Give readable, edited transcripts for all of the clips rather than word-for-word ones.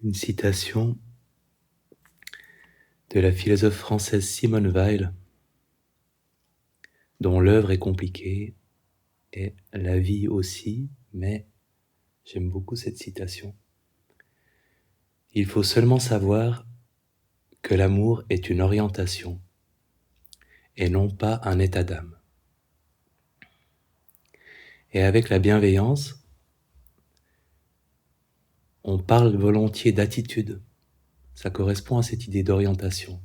Une citation de la philosophe française Simone Weil, dont l'œuvre est compliquée et la vie aussi, mais j'aime beaucoup cette citation. Il faut seulement savoir que l'amour est une orientation et non pas un état d'âme. Et avec la bienveillance, on parle volontiers d'attitude. Ça correspond à cette idée d'orientation.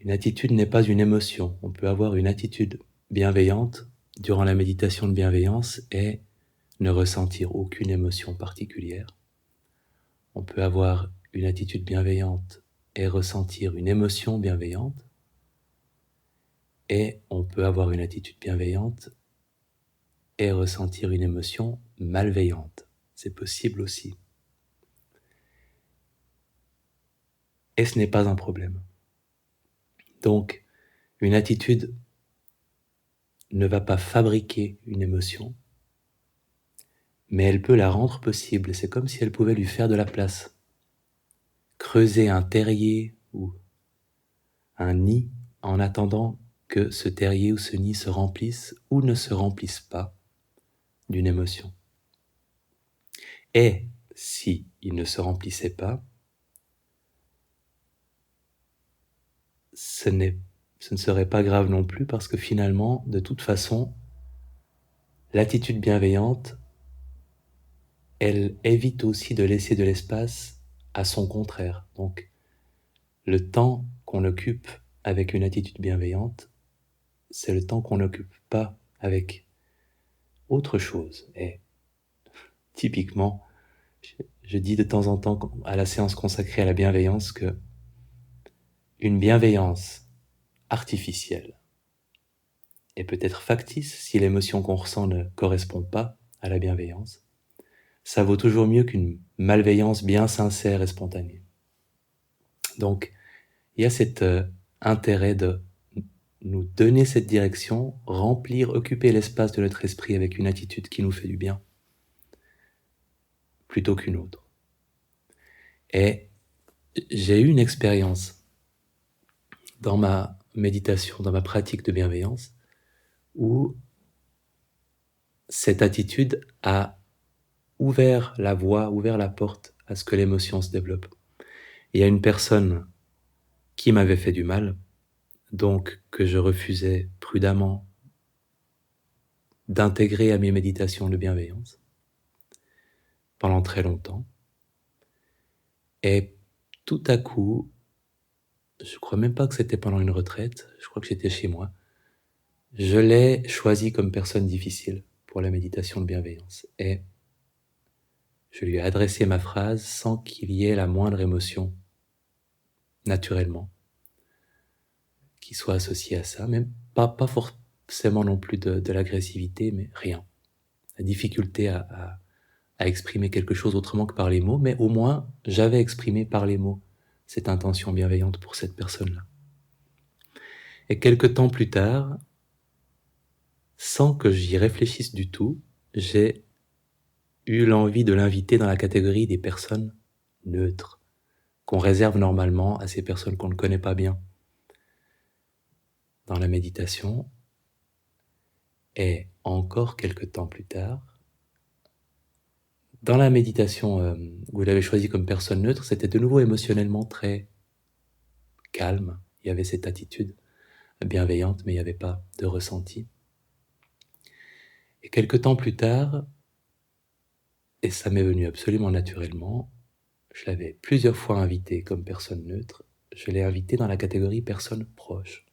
Une attitude n'est pas une émotion. On peut avoir une attitude bienveillante durant la méditation de bienveillance et ne ressentir aucune émotion particulière. On peut avoir une attitude bienveillante et ressentir une émotion bienveillante. Et on peut avoir une attitude bienveillante et ressentir une émotion malveillante. C'est possible aussi. Et ce n'est pas un problème. Donc, une attitude ne va pas fabriquer une émotion, mais elle peut la rendre possible. C'est comme si elle pouvait lui faire de la place. Creuser un terrier ou un nid en attendant que ce terrier ou ce nid se remplisse ou ne se remplisse pas d'une émotion. Et si il ne se remplissait pas, ce ne serait pas grave non plus parce que finalement, de toute façon, l'attitude bienveillante, elle évite aussi de laisser de l'espace à son contraire. Donc, le temps qu'on occupe avec une attitude bienveillante, c'est le temps qu'on n'occupe pas avec autre chose. Et typiquement, je dis de temps en temps à la séance consacrée à la bienveillance que une bienveillance artificielle et peut-être factice si l'émotion qu'on ressent ne correspond pas à la bienveillance, ça vaut toujours mieux qu'une malveillance bien sincère et spontanée. Donc, il y a cet intérêt de nous donner cette direction, remplir, occuper l'espace de notre esprit avec une attitude qui nous fait du bien, plutôt qu'une autre. Et j'ai eu une expérience dans ma méditation, dans ma pratique de bienveillance, où cette attitude a ouvert la voie, ouvert la porte à ce que l'émotion se développe. Il y a une personne qui m'avait fait du mal, donc que je refusais prudemment d'intégrer à mes méditations de bienveillance pendant très longtemps. Et tout à coup, je crois même pas que c'était pendant une retraite, je crois que j'étais chez moi, je l'ai choisi comme personne difficile pour la méditation de bienveillance. Et je lui ai adressé ma phrase sans qu'il y ait la moindre émotion, naturellement, qui soit associée à ça, même pas forcément non plus de l'agressivité, mais rien. La difficulté à exprimer quelque chose autrement que par les mots, mais au moins j'avais exprimé par les mots cette intention bienveillante pour cette personne-là. Et quelque temps plus tard, sans que j'y réfléchisse du tout, j'ai eu l'envie de l'inviter dans la catégorie des personnes neutres, qu'on réserve normalement à ces personnes qu'on ne connaît pas bien dans la méditation. Et encore quelque temps plus tard, dans la méditation où vous l'avez choisi comme personne neutre, c'était de nouveau émotionnellement très calme. Il y avait cette attitude bienveillante, mais il n'y avait pas de ressenti. Et quelque temps plus tard, et ça m'est venu absolument naturellement, je l'avais plusieurs fois invité comme personne neutre, je l'ai invité dans la catégorie personne proche.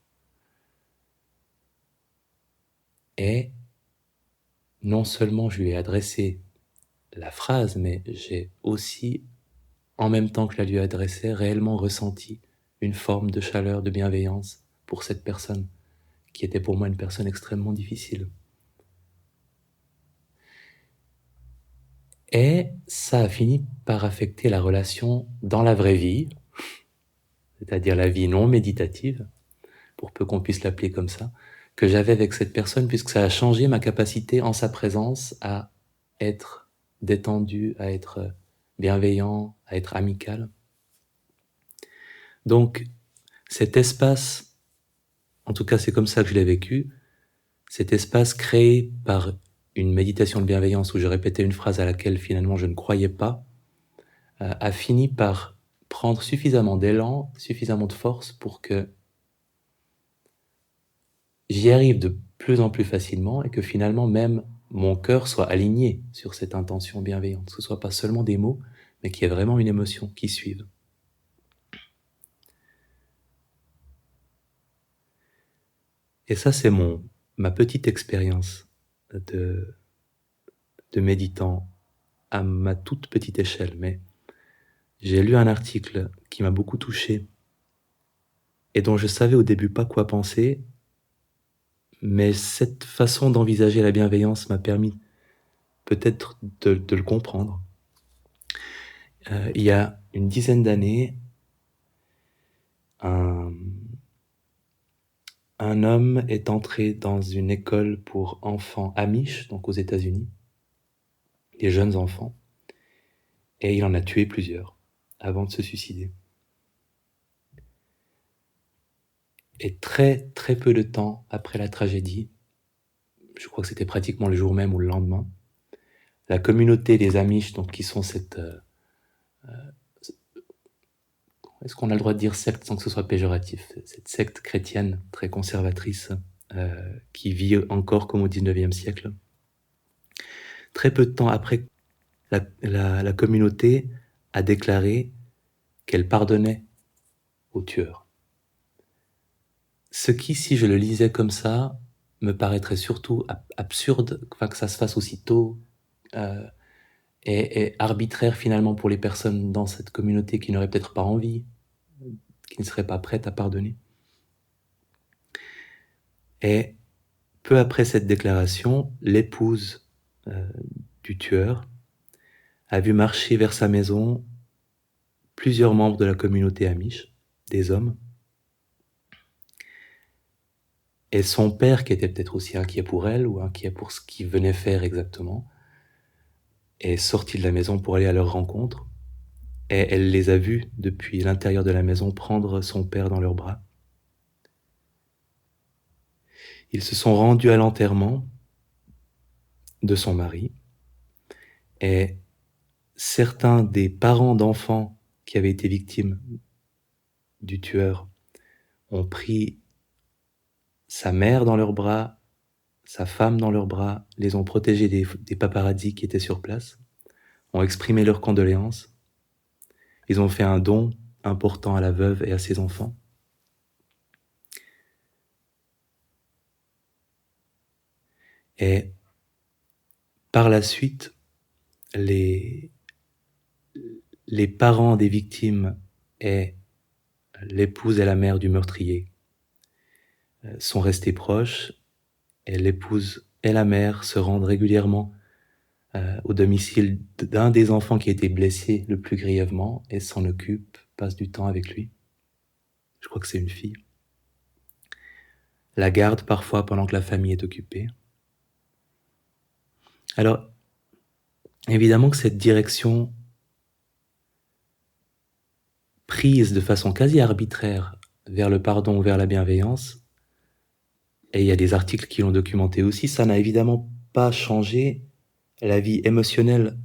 Et non seulement je lui ai adressé la phrase, mais j'ai aussi, en même temps que je la lui ai adressée, réellement ressenti une forme de chaleur, de bienveillance pour cette personne, qui était pour moi une personne extrêmement difficile. Et ça a fini par affecter la relation dans la vraie vie, c'est-à-dire la vie non méditative, pour peu qu'on puisse l'appeler comme ça, que j'avais avec cette personne, puisque ça a changé ma capacité en sa présence à être détendu, à être bienveillant, à être amical. Donc, cet espace, en tout cas c'est comme ça que je l'ai vécu, cet espace créé par une méditation de bienveillance où je répétais une phrase à laquelle finalement je ne croyais pas, a fini par prendre suffisamment d'élan, suffisamment de force pour que j'y arrive de plus en plus facilement et que finalement même mon cœur soit aligné sur cette intention bienveillante, que ce soit pas seulement des mots, mais qu'il y ait vraiment une émotion qui suive. Et ça, c'est ma petite expérience de, de méditant à ma toute petite échelle. Mais j'ai lu un article qui m'a beaucoup touché et dont je savais au début pas quoi penser, mais cette façon d'envisager la bienveillance m'a permis peut-être de le comprendre. Il y a une dizaine d'années, un homme est entré dans une école pour enfants Amish, donc aux États-Unis, des jeunes enfants, et il en a tué plusieurs avant de se suicider. Et très très peu de temps après la tragédie, je crois que c'était pratiquement le jour même ou le lendemain, la communauté des Amish, donc qui sont cette... est-ce qu'on a le droit de dire secte sans que ce soit péjoratif? Cette secte chrétienne très conservatrice qui vit encore comme au 19e siècle. Très peu de temps après, la communauté a déclaré qu'elle pardonnait aux tueurs. Ce qui, si je le lisais comme ça, me paraîtrait surtout absurde, enfin, que ça se fasse aussitôt, et arbitraire finalement pour les personnes dans cette communauté qui n'auraient peut-être pas envie, qui ne seraient pas prêtes à pardonner. Et peu après cette déclaration, l'épouse du tueur a vu marcher vers sa maison plusieurs membres de la communauté Amish, des hommes, et son père, qui était peut-être aussi inquiet pour elle ou inquiet pour ce qu'il venait faire exactement, est sorti de la maison pour aller à leur rencontre, et elle les a vus depuis l'intérieur de la maison prendre son père dans leurs bras. Ils se sont rendus à l'enterrement de son mari, et certains des parents d'enfants qui avaient été victimes du tueur ont pris sa mère dans leurs bras, sa femme dans leurs bras, les ont protégés des paparazzis qui étaient sur place, ont exprimé leurs condoléances. Ils ont fait un don important à la veuve et à ses enfants. Et par la suite, les parents des victimes et l'épouse et la mère du meurtrier sont restés proches, et l'épouse et la mère se rendent régulièrement au domicile d'un des enfants qui a été blessé le plus grièvement et s'en occupe, passe du temps avec lui. Je crois que c'est une fille. La garde parfois pendant que la famille est occupée. Alors, évidemment que cette direction prise de façon quasi arbitraire vers le pardon ou vers la bienveillance, et il y a des articles qui l'ont documenté aussi, ça n'a évidemment pas changé la vie émotionnelle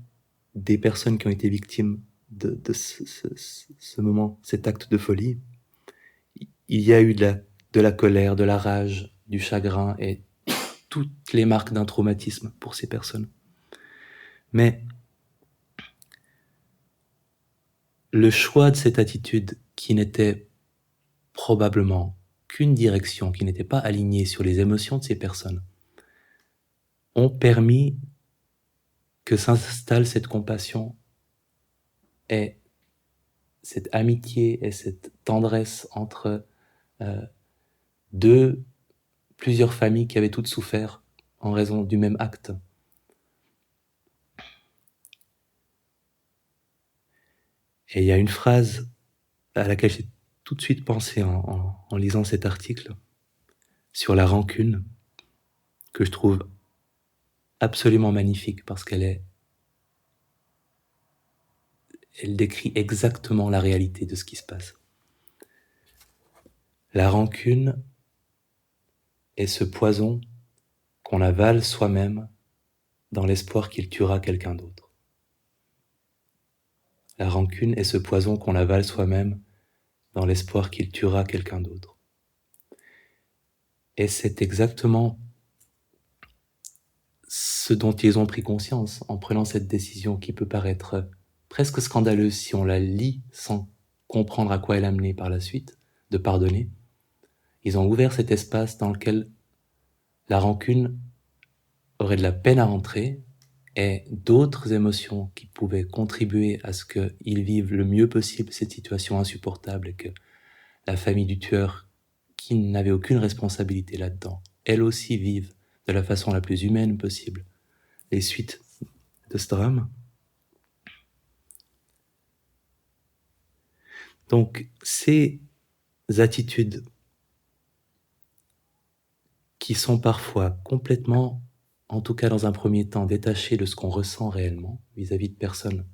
des personnes qui ont été victimes de ce moment, cet acte de folie. Il y a eu de la colère, de la rage, du chagrin et toutes les marques d'un traumatisme pour ces personnes. Mais le choix de cette attitude qui n'était probablement qu'une direction, qui n'était pas alignée sur les émotions de ces personnes, ont permis que s'installe cette compassion et cette amitié et cette tendresse entre plusieurs familles qui avaient toutes souffert en raison du même acte. Et il y a une phrase à laquelle j'ai tout de suite pensé en lisant cet article sur la rancune, que je trouve absolument magnifique parce qu'elle est elle décrit exactement la réalité de ce qui se passe. La rancune est ce poison qu'on avale soi-même dans l'espoir qu'il tuera quelqu'un d'autre. La rancune est ce poison qu'on avale soi-même dans l'espoir qu'il tuera quelqu'un d'autre. Et c'est exactement ce dont ils ont pris conscience en prenant cette décision qui peut paraître presque scandaleuse si on la lit sans comprendre à quoi elle a mené par la suite, de pardonner. Ils ont ouvert cet espace dans lequel la rancune aurait de la peine à rentrer et d'autres émotions qui pouvaient contribuer à ce qu'ils vivent le mieux possible cette situation insupportable et que la famille du tueur, qui n'avait aucune responsabilité là-dedans, elle aussi vive de la façon la plus humaine possible les suites de ce drame. Donc, ces attitudes qui sont parfois complètement, en tout cas dans un premier temps, détachées de ce qu'on ressent réellement vis-à-vis de personnes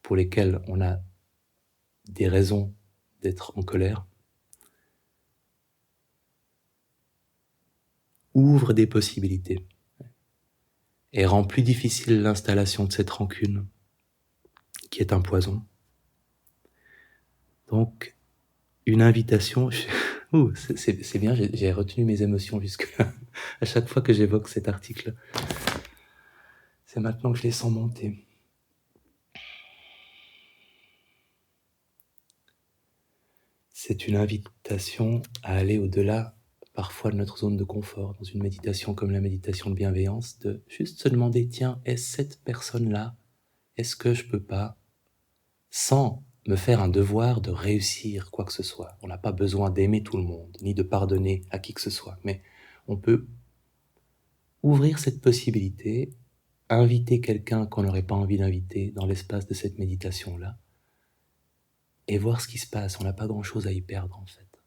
pour lesquelles on a des raisons d'être en colère, ouvrent des possibilités et rend plus difficile l'installation de cette rancune qui est un poison. Donc, une invitation... c'est bien, j'ai retenu mes émotions jusque à chaque fois que j'évoque cet article. C'est maintenant que je les sens monter. C'est une invitation à aller au-delà, parfois, de notre zone de confort, dans une méditation comme la méditation de bienveillance, de juste se demander, tiens, est-ce cette personne-là, est-ce que je peux pas, sans me faire un devoir de réussir quoi que ce soit. On n'a pas besoin d'aimer tout le monde, ni de pardonner à qui que ce soit, mais on peut ouvrir cette possibilité, inviter quelqu'un qu'on n'aurait pas envie d'inviter dans l'espace de cette méditation-là, et voir ce qui se passe. On n'a pas grand-chose à y perdre, en fait.